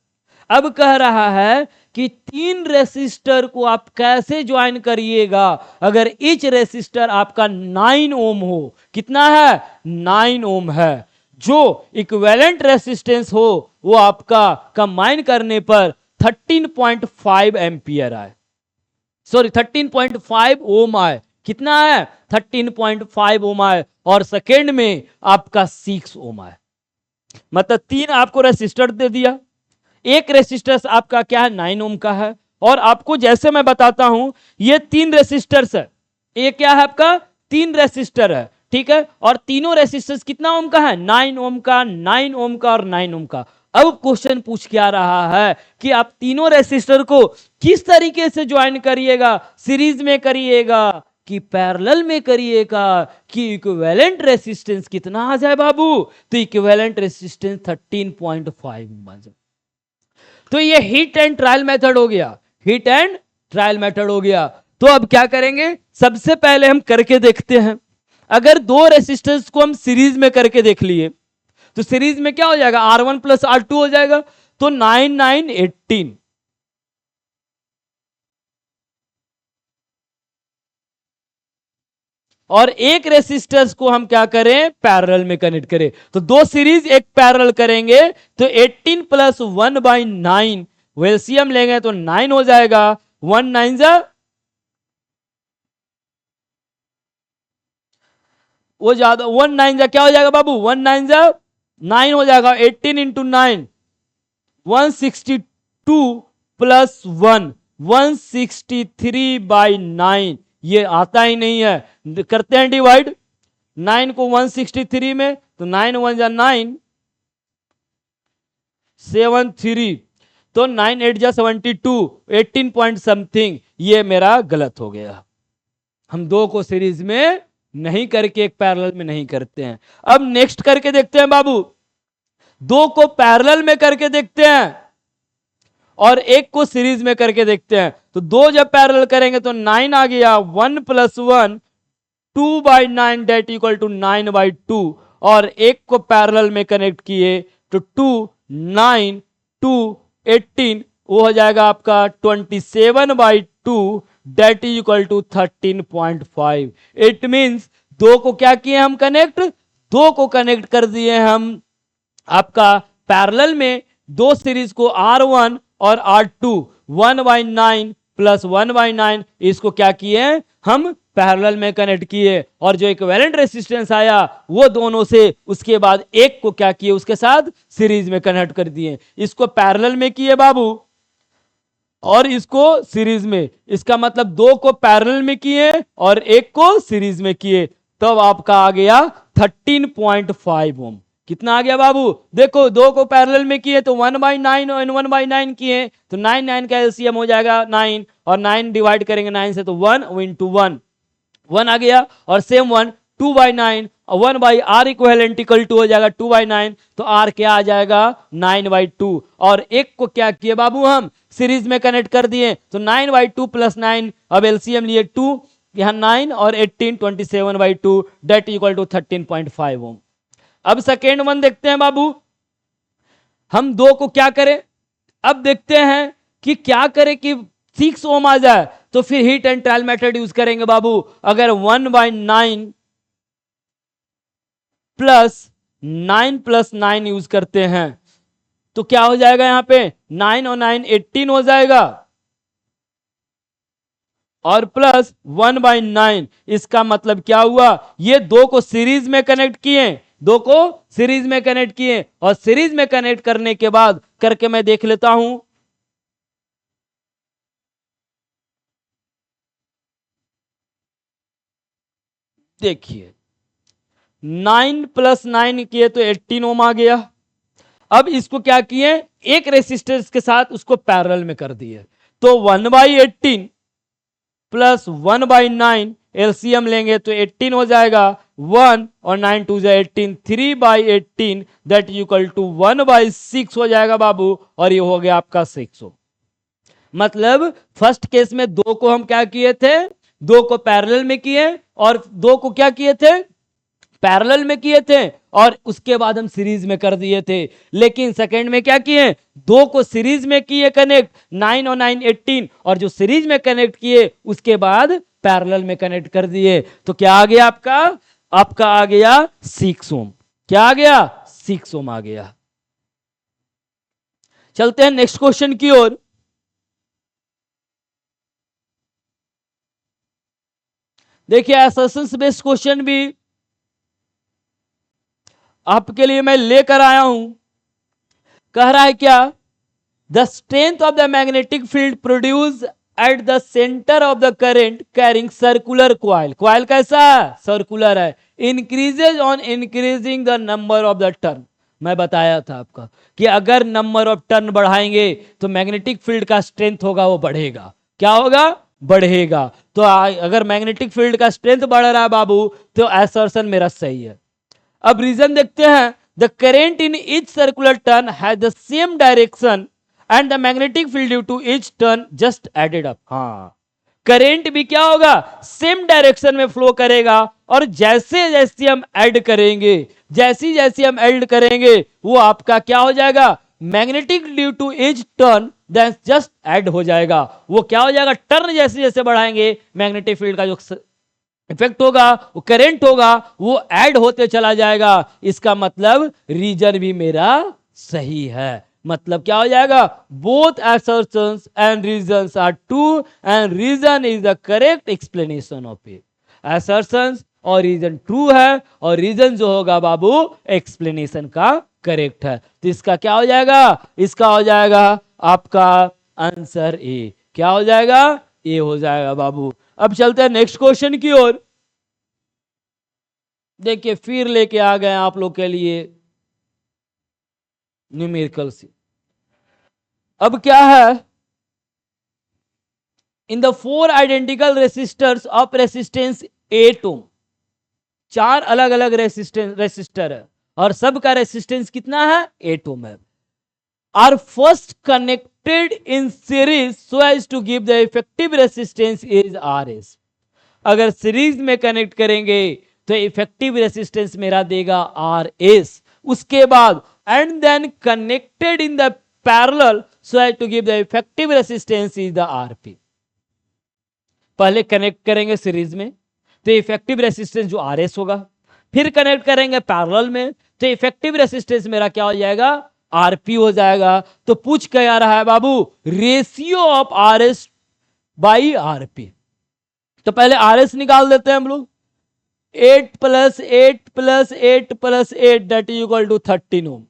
अब कह रहा है कि 3 रेसिस्टर को आप कैसे ज्वाइन करिएगा अगर ईच रेसिस्टर आपका 9 ओम हो, कितना है 9 ओम है, जो इक्विवेलेंट रेसिस्टेंस हो वो आपका कंबाइन करने पर 13.5 एम्पियर आए, सॉरी 13.5 ओम आए, कितना है 13.5 ओम आए, और सेकेंड में आपका 6 ओम आए, मतलब 3 आपको रेसिस्टर दे दिया, एक रेसिस्टर आपका क्या है 9 ओम का है, और आपको जैसे मैं बताता हूं ये 3 रेसिस्टर्स है, ये क्या है आपका 3 रेसिस्टर है, ठीक है, और तीनों रेसिस्टर्स कितना ओम का है 9 ओम का, 9 ओम का और 9 ओम का। अब क्वेश्चन पूछ क्या रहा है कि आप तीनों रेसिस्टर को किस तरीके से ज्वाइन करिएगा, सीरीज में करिएगा कि पैरेलल में करिएगा कि इक्विवेलेंट रेसिस्टेंस कितना आ जाए बाबू, तो इक्विवेलेंट रेसिस्टेंस 13.5 आ जाए। तो ये हिट एंड ट्रायल मेथड हो गया, हिट एंड ट्रायल मेथड हो गया। तो अब क्या करेंगे, सबसे पहले हम करके देखते हैं, अगर 2 रेसिस्टेंस को हम सीरीज में करके देख लिए तो सीरीज में क्या हो जाएगा R1 प्लस R2 हो जाएगा, तो 9 9 18, और एक रेसिस्टर्स को हम क्या करें पैरेलल में कनेक्ट करें, तो 2 सीरीज एक पैरेलल करेंगे तो 18 प्लस 1/9 एलसीएम लेंगे तो 9 हो जाएगा, 1 9 जा वो ज्यादा 1 9 जा क्या हो जाएगा बाबू 1 9 जा 9 हो जाएगा, 18 इंटू 9 162 प्लस 1 163/9, ये आता ही नहीं है, करते हैं डिवाइड 9 को 163 में तो 9 1 जा 9 73, तो 9 8 जा 72, 18 पॉइंट समथिंग, ये मेरा गलत हो गया, हम 2 को सीरीज में नहीं करके एक पैरेलल में नहीं करते हैं। अब नेक्स्ट करके देखते हैं बाबू, 2 को पैरेलल में करके देखते हैं और एक को सीरीज में करके देखते हैं, तो 2 जब पैरेलल करेंगे तो 9 आ गया, 1 प्लस 1 2/9 डेट इक्वल टू 9/2, और एक को पैरेलल में कनेक्ट किए तो 2 9 2 18 वो हो जाएगा आपका 27/2 that is equal to 13.5। It means 2 को क्या किए हम कनेक्ट, 2 को कनेक्ट कर दिए हम आपका पैरेलल में दो सीरीज को R1 और R2 1/9 प्लस 1/9 इसको क्या किए हम पैरेलल में कनेक्ट किए, और जो इक्विवेलेंट रेसिस्टेंस आया वो दोनों से उसके बाद एक को क्या किए उसके साथ सीरीज में कनेक्ट कर दिए। इसको पैरेलल में किए बाबू और इसको सीरीज में, इसका मतलब दो को पैरेलल में किए और एक को सीरीज में किए, तब आपका आ गया 13.5 ओम। कितना आ गया बाबू? देखो दो को पैरेलल में किए तो 1/9 और 1/9 किए तो 9 9 का एलसीएम हो जाएगा 9, और 9 डिवाइड करेंगे 9 से तो 1 इंटू 1 1 आ गया, और सेम 1 2/9 और 1/r इक्विवेलेंट इक्वल टू हो जाएगा 2/9, तो r क्या आ जाएगा 9/2, और एक को क्या किए बाबू हम सीरीज में कनेक्ट कर दिए तो 9/2 प्लस 9, अब एलसीएम लिए 2, यहां 9 और 18 27/2 डेट इक्वल टू 13.5 ओम। अब सेकेंड वन देखते हैं बाबू, हम दो को क्या करें, अब देखते हैं कि क्या करें कि 6 ओम आ जाए, तो फिर heat and trial method use करेंगे बाबू। अगर 1/9 प्लस 9 प्लस 9 यूज करते हैं तो क्या हो जाएगा, यहां पे 9 और 9 18 हो जाएगा, और प्लस 1/9, इसका मतलब क्या हुआ, ये दो को सीरीज में कनेक्ट किए, दो को सीरीज में कनेक्ट किए, और सीरीज में कनेक्ट करने के बाद करके मैं देख लेता हूं। देखिए 9 प्लस 9 किए तो 18 ओम आ गया। अब इसको क्या किए, एक रेसिस्टेंस के साथ उसको पैरेलल में कर दिए, तो 1/18 प्लस 1/9 एलसीएम लेंगे तो 18 हो जाएगा, 1 और 9 2 18, 3/18 दैट इक्वल टू 1/6 हो जाएगा बाबू, और ये हो गया आपका 6 ओम। मतलब फर्स्ट केस में दो को हम क्या किए थे, दो को पैरेलल में किए, और दो को क्या किए थे पैरेलल में किए थे, और उसके बाद हम सीरीज में कर दिए थे। लेकिन सेकंड में क्या किए, दो को सीरीज में किए कनेक्ट, 9 और 9 18, और जो सीरीज में कनेक्ट किए उसके बाद पैरेलल में कनेक्ट कर दिए, तो क्या आ गया आपका, आपका आ गया 6 ओम। क्या आ गया, 6 ओम आ गया। चलते हैं नेक्स्ट क्वेश्चन की ओर। देखिए असर्शंस बेस्ड क्वेश्चन भी आपके लिए मैं लेकर आया हूं। कह रहा है क्या, the strength of the magnetic field produce at the centre of the current carrying circular coil, coil कैसा है, सर्कुलर है, increases on increasing the number of the turn. मैं बताया था आपका कि अगर नंबर ऑफ टर्न बढ़ाएंगे तो मैग्नेटिक फील्ड का स्ट्रेंथ होगा वो बढ़ेगा, क्या होगा, बढ़ेगा। तो अगर मैग्नेटिक फील्ड का स्ट्रेंथ बढ़ रहा है बाबू तो असर्शन मेरा सही है। अब रीजन देखते हैं, the current in each circular turn has the same direction and the magnetic field due to each turn just added up. हाँ, करेंट भी क्या होगा, सेम डायरेक्शन में फ्लो करेगा, और जैसे जैसे हम ऐड करेंगे, जैसी जैसी हम ऐड करेंगे वो आपका क्या हो जाएगा, magnetic due to each turn then just add हो जाएगा। वो क्या हो जाएगा, टर्न जैसे जैसे बढ़ाएंगे मैग्नेटिक फील्ड का जो इफेक्ट होगा, वो करंट होगा, वो ऐड होते चला जाएगा। इसका मतलब रीजन भी मेरा सही है। मतलब क्या हो जाएगा, both assertions and reasons are true and reason is the correct explanation of it. assertions और रीजन ट्रू है, और रीजन जो होगा बाबू एक्सप्लेनेशन का करेक्ट है। तो इसका क्या हो जाएगा, इसका हो जाएगा आपका आंसर ए। क्या हो जाएगा, ए हो जाएगा बाबू। अब चलते हैं नेक्स्ट क्वेश्चन की ओर। देखिए फिर लेके आ गए आप लोग के लिए न्यूमेरिकल से। अब क्या है, in the 4 identical resistors of resistance 8 ओम, 4 अलग अलग रेसिस्टर है और सबका रेसिस्टेंस कितना है, 8 ओम है, are first connected in series so as to give the effective resistance is RS। अगर सीरीज में कनेक्ट करेंगे तो इफेक्टिव रेसिस्टेंस मेरा देगा RS। उसके बाद and then connected in the parallel so as to give the effective resistance is the RP। पहले connect करेंगे सीरीज में तो इफेक्टिव रेसिस्टेंस जो RS होगा, फिर कनेक्ट करेंगे पैरेलल में तो इफेक्टिव रेसिस्टेंस मेरा क्या हो जाएगा, आरपी हो जाएगा। तो पूछ क्या रहा है बाबू, ratio of RS by RP. तो पहले आरएस निकाल देते हैं हम लोग। 8 plus 8 plus 8 plus 8 that is equal to 13 ohm.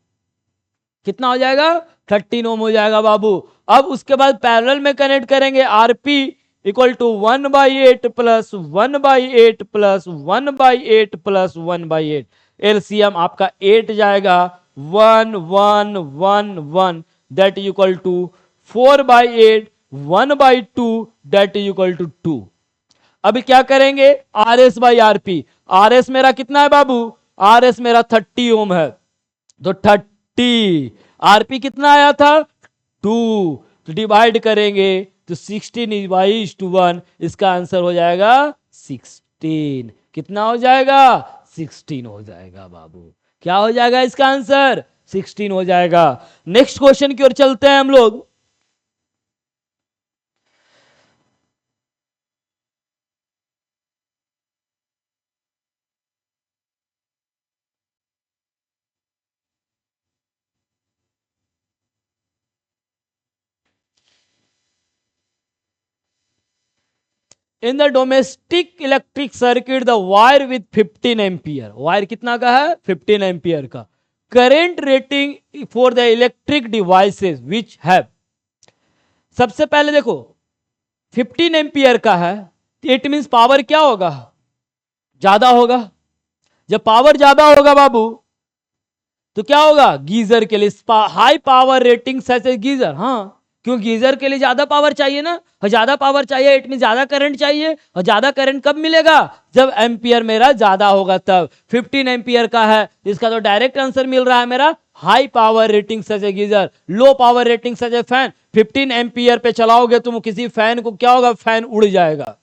कितना हो जाएगा, 13 ओम हो जाएगा बाबू। अब उसके बाद पैरेलल में कनेक्ट करेंगे, RP equal to 1/8 plus 1/8 plus 1/8 plus 1/8। LCM आपका 8 जाएगा, 1 1 1 1 that is equal to 4/8 1/2 that is equal to 2। अभी क्या करेंगे, R S by RP. R S मेरा कितना है बाबू, आर एस मेरा 30 ओम है, तो 30। आरपी कितना आया था, 2, तो डिवाइड करेंगे तो 16:1, इसका आंसर हो जाएगा 16। कितना हो जाएगा, 16 हो जाएगा बाबू। क्या हो जाएगा इसका आंसर, 16 हो जाएगा। नेक्स्ट क्वेश्चन की ओर चलते हैं हम लोग। In the domestic electric circuit the wire with 15 ampere, wire कितना का है, 15 एम्पियर का। Current rating for the electric devices which have. सबसे पहले देखो 15 एम्पियर का है, इट मींस पावर क्या होगा, ज्यादा होगा। जब पावर ज्यादा होगा बाबू तो क्या होगा, गीजर के लिए हाई पावर रेटिंग सच ए गीजर। हाँ, क्यों, गीजर के लिए ज्यादा पावर चाहिए ना, और ज्यादा पावर चाहिए इट मीन ज्यादा करंट चाहिए। और ज्यादा करंट कब मिलेगा, जब एम्पियर मेरा ज्यादा होगा तब। 15 एम्पियर का है, इसका तो डायरेक्ट आंसर मिल रहा है मेरा, हाई पावर रेटिंग सच ए गीजर, लो पावर रेटिंग सच ए फैन। 15 एम्पियर पे चलाओगे तुम किसी फैन को, क्या होगा, फैन उड़ जाएगा,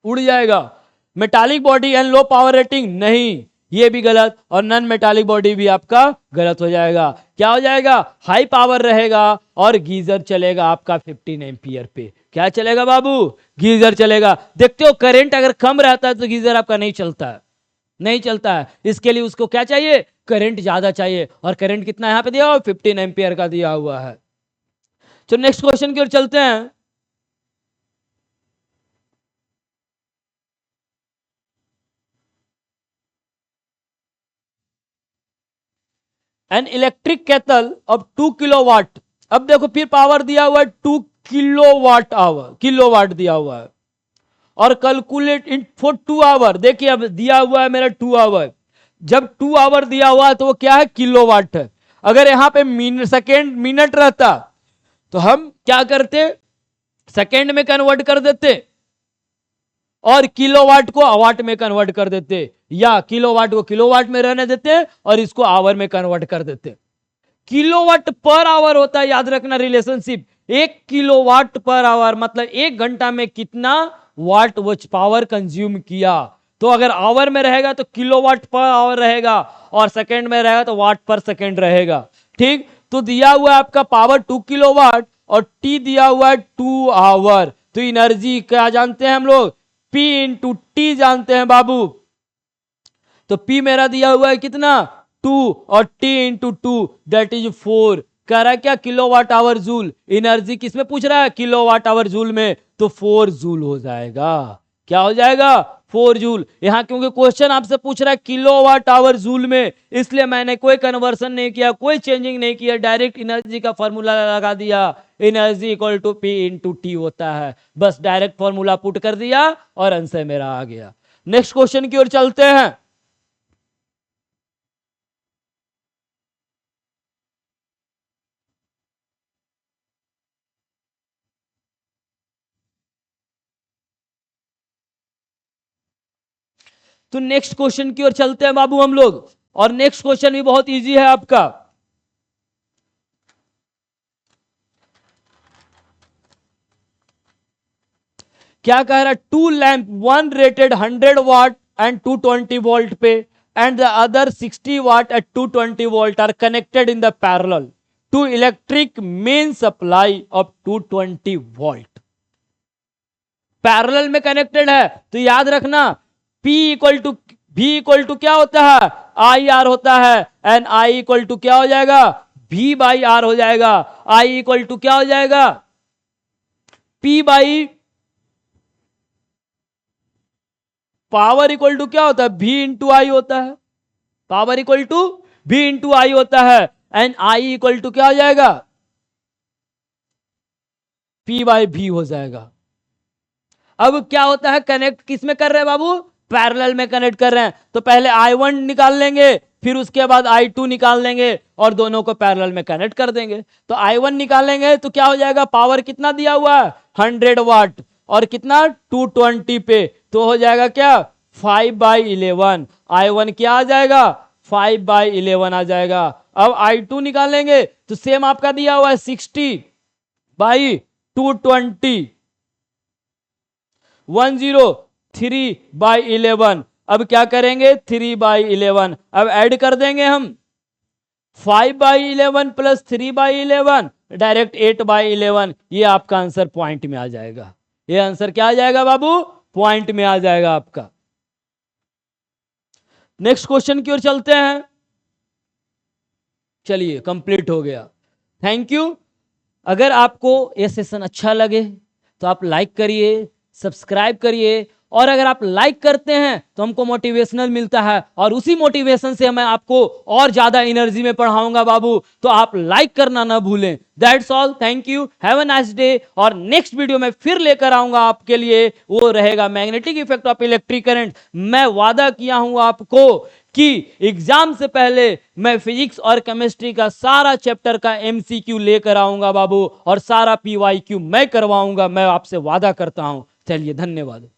उड़ जाएगा। Metallic body and low power rating नहीं, ये भी गलत, और नॉन मेटालिक बॉडी भी आपका गलत हो जाएगा। क्या हो जाएगा, हाई पावर रहेगा और गीजर चलेगा आपका 15 एम्पियर पे। क्या चलेगा बाबू, गीजर चलेगा। देखते हो करंट अगर कम रहता है तो गीजर आपका नहीं चलता है, नहीं चलता है। इसके लिए उसको क्या चाहिए, करंट ज्यादा चाहिए, और करंट कितना यहां पे दिया हुआ, 15 एम्पियर का दिया हुआ है। तो नेक्स्ट क्वेश्चन की ओर चलते हैं। An electric kettle of 2 kilowatt. अब देखो फिर पावर दिया हुआ है 2 किलोवाट आवर, किलोवाट दिया हुआ है, और कैलकुलेट इन फॉर 2 आवर। देखिए अब दिया हुआ है मेरा 2 आवर, जब 2 आवर दिया हुआ है तो वो क्या है, किलोवाट है। अगर यहां पे सेकेंड मिनट रहता तो हम क्या करते, सेकेंड में कन्वर्ट कर देते, और किलोवाट को वाट में कन्वर्ट कर देते, या किलोवाट को किलोवाट में रहने देते और इसको आवर में कन्वर्ट कर देते। किलोवाट पर आवर होता है, याद रखना रिलेशनशिप। 1 किलोवाट पर आवर मतलब 1 घंटा में कितना वाट वो पावर कंज्यूम किया। तो अगर आवर में रहेगा तो किलोवाट पर आवर रहेगा, और सेकंड में रहेगा तो वाट पर सेकंड रहेगा। ठीक, तो दिया हुआ है आपका पावर 2 किलोवाट और टी दिया हुआ है 2 आवर। तो एनर्जी क्या जानते हैं हम लोग, P इंटू टी जानते हैं बाबू। तो P मेरा दिया हुआ है कितना, 2, और T इंटू 2 दैट इज 4। कह रहा है क्या, किलोवाट आवर जूल। एनर्जी किसमें पूछ रहा है, किलोवाट आवर जूल में, तो 4 जूल हो जाएगा। क्या हो जाएगा, 4 जूल। यहां क्योंकि क्वेश्चन आपसे पूछ रहा है किलोवाट आवर जूल में, इसलिए मैंने कोई कन्वर्सन नहीं किया, कोई चेंजिंग नहीं किया, डायरेक्ट एनर्जी का फॉर्मूला लगा दिया। Energy equal to P into T होता है, बस डायरेक्ट फॉर्मूला पुट कर दिया और आंसर मेरा आ गया। नेक्स्ट क्वेश्चन की ओर चलते हैं। तो नेक्स्ट क्वेश्चन की ओर चलते हैं बाबू हम लोग, और नेक्स्ट क्वेश्चन भी बहुत इजी है आपका। क्या कह रहा है, 2 lamp, 1 rated 100 watt and 220 volt पे, and the other 60 watt at 220 volt are connected in the parallel to electric main supply of 220 volt. Parallel में कनेक्टेड है, तो याद रखना P equal to V equal to क्या होता है, आई आर होता है, एंड I इक्वल टू क्या हो जाएगा, V बाई आर हो जाएगा। I इक्वल टू क्या हो जाएगा, P by power equal to क्या होता है, V इंटू आई होता है। Power equal to V into I होता है। एंड I इक्वल टू क्या हो जाएगा, P बाई V हो जाएगा। अब क्या होता है, कनेक्ट किस में कर रहे हैं बाबू, पैरेलल में कनेक्ट कर रहे हैं। तो पहले I1 निकाल लेंगे, फिर उसके बाद I2 निकाल लेंगे और दोनों को पैरेलल में कनेक्ट कर देंगे। तो I1 निकालेंगे तो क्या हो जाएगा, पावर कितना दिया हुआ है 100 वाट और कितना 220 पे, तो हो जाएगा क्या 5/11। I1 क्या आ जाएगा 5/11 आ जाएगा। अब I2 निकालेंगे तो सेम आपका दिया हुआ है 60/220 103/11। अब क्या करेंगे 3/11, अब ऐड कर देंगे हम 5/11 प्लस 3/11 डायरेक्ट 8/11। ये आपका आंसर पॉइंट में आ जाएगा। ये आंसर क्या आ जाएगा बाबू, पॉइंट में आ जाएगा आपका। नेक्स्ट क्वेश्चन की ओर चलते हैं। चलिए कंप्लीट हो गया, थैंक यू। अगर आपको ये सेशन अच्छा लगे तो आप लाइक करिए, सब्सक्राइब करिए, और अगर आप लाइक करते हैं तो हमको मोटिवेशनल मिलता है और उसी मोटिवेशन से मैं आपको और ज्यादा एनर्जी में पढ़ाऊंगा बाबू। तो आप लाइक करना ना भूलें। That's all, thank you, have a nice day. और नेक्स्ट वीडियो में फिर लेकर आऊंगा आपके लिए, वो रहेगा magnetic effect of electric current. मैं वादा किया हूं आपको कि एग्जाम से पहले मैं फिजिक्स और केमिस्ट्री का सारा चैप्टर का एमसीक्यू लेकर आऊंगा बाबू, और सारा पीवाईक्यू मैं करवाऊंगा, मैं आपसे वादा करता हूं। चलिए धन्यवाद।